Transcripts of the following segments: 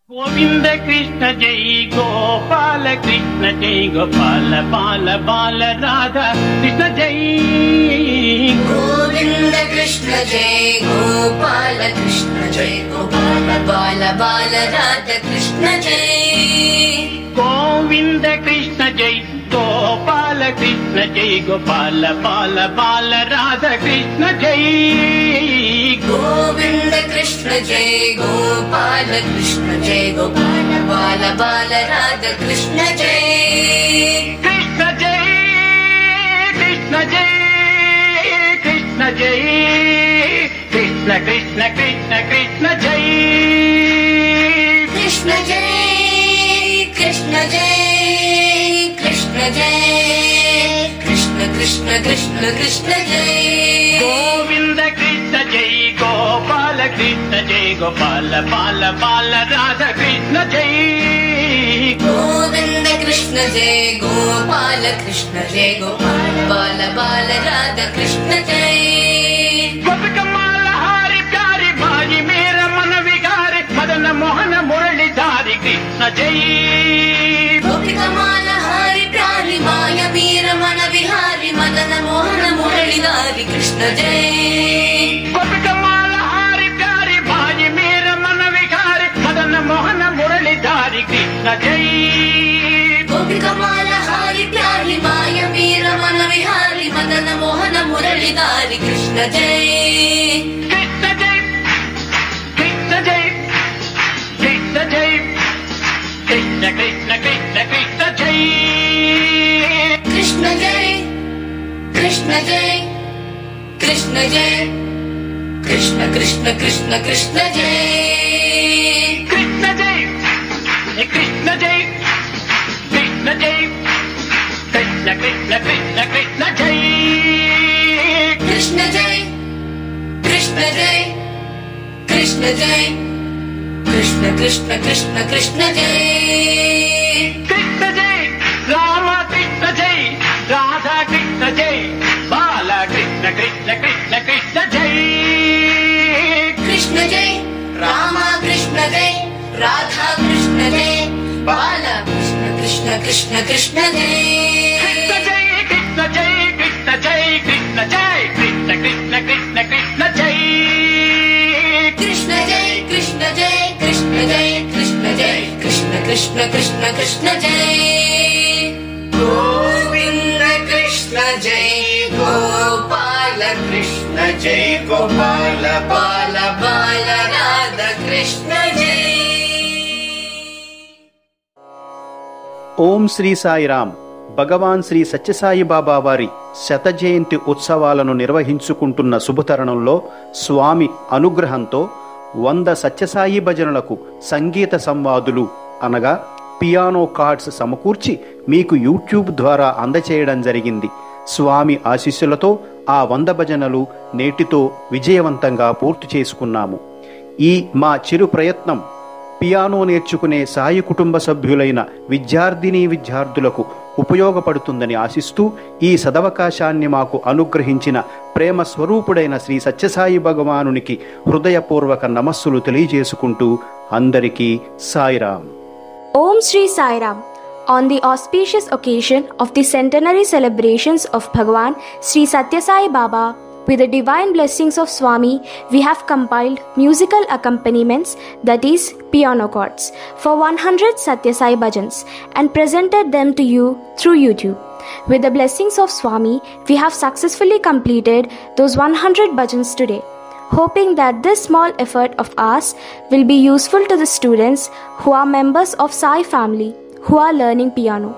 गोविंद कृष्ण जय गोपाल कृष्ण जय गोपाल बाल बाल राधा कृष्ण जय गोविंद कृष्ण जय गोपाल कृष्ण जय गोपाल बाल बाल राधा कृष्ण जय गोविंद कृष्ण जय गोपाल कृष्ण जय गोपाल बाल बाल राधा कृष्ण जय गोविंद कृष्ण जय गोपाल कृष्ण जय गोपाल बाल बाल राधा कृष्ण जय कृष्ण जय कृष्ण जय कृष्ण जय कृष्ण कृष्ण कृष्ण कृष्ण जय कृष्ण जय कृष्ण जय कृष्ण जय कृष्ण कृष्ण कृष्ण कृष्ण जय गोविंद कृष्ण जय गोपाल कृष्ण जय गोपाल बाल बाल राधा कृष्ण जय गोविंद कृष्ण जय गोपाल कृष्ण जय गोपाल बाल बाल राधा कृष्ण जय गोपिकमाल हारी प्यारी भाई मेरा मन विकारी मदन मोहन मुरलीधारी कृष्ण जय गोपिकमाल हारी प्यारी माया वीर मन विहारी मदन मोहन मुरलीधारी कृष्ण जय गोपिकमाल हारी प्यारी भाई मेरा मन विकारी मदन मोहन मुरलीधारी कृष्ण जय गोपिकमाल हारी प्यारी माया वीर मन विहारी मदन मोहन मुरलीधारी कृष्ण जय कृष्ण जय कृष्ण जय कृष्ण जय कृष्ण कृष्ण कृष्ण कृष्ण जय कृष्ण जय कृष्ण जय कृष्ण जय कृष्ण कृष्ण कृष्ण कृष्ण जय कृष्ण जय कृष्ण जय कृष्ण जय कृष्ण कृष्ण कृष्ण कृष्ण जय कृष्ण जय कृष्ण जय कृष्ण जय कृष्ण कृष्ण कृष्ण कृष्ण जय कृष्ण जय राम कृष्ण जय राधा कृष्ण जय बाला कृष्ण कृष्ण कृष्ण कृष्ण जय कृष्ण जय राम कृष्ण जय राधा कृष्ण जय बाल कृष्ण कृष्ण कृष्ण कृष्ण जय कृष्ण जय कृष्ण जय कृष्ण जय कृष्ण जय कृष्ण कृष्ण कृष्ण कृष्ण जय कृष्ण जय कृष्ण जय कृष्ण जय कृष्ण जय कृष्ण कृष्ण कृष्ण कृष्ण जय गोविंद कृष्ण जय गोपाल कृष्ण जय गोपाल बाल बाल राधा कृष्ण जय ఓం శ్రీ సాయిరామ్. భగవాన్ శ్రీ సత్యసాయి బాబా వారి శత జయంతి ఉత్సవాలను నిర్వహించుకుంటున్న శుభతరుణంలో స్వామి అనుగ్రహంతో 100 సత్యసాయి భజనలకు సంగీత సంవాదులు అనగా పియానో కార్డ్స్ సమకూర్చి మీకు యూట్యూబ్ ద్వారా అందచేయడం జరిగింది. స్వామి ఆశీస్సులతో ఆ 100 భజనలు నేటితో విజయవంతంగా పూర్తి చేసుకున్నాము. ఈ మా చిరు ప్రయత్నం పియానో నేర్చుకునే సాయి కుటుంబ సభ్యులైన విద్యార్థులకు ఉపయోగపడుతుందని ఆశిస్తూ ఈ సదవకాశాన్ని మాకు అనుగ్రహించిన ప్రేమ స్వరూపుడైన శ్రీ సత్యసాయి భగవానునికి హృదయపూర్వక నమస్సులు తెలియజేసుకుంటూ అందరికీ Sairam. Om Shri Sairam. On the auspicious occasion of the centenary celebrations of Bhagwan Sri Satya Sai Baba, with the divine blessings of Swami, we have compiled musical accompaniments, that is, piano chords, for 100 Satya Sai bhajans and presented them to you through YouTube. With the blessings of Swami, we have successfully completed those 100 bhajans today, hoping that this small effort of ours will be useful to the students who are members of Sai family who are learning piano.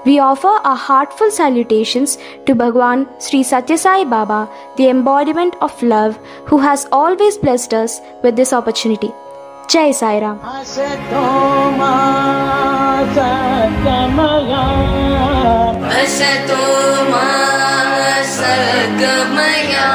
We offer our heartfelt salutations to Bhagwan Sri Satya Sai Baba, the embodiment of love, who has always blessed us with this opportunity. Jai Sai Ram. Asato ma sadgamaya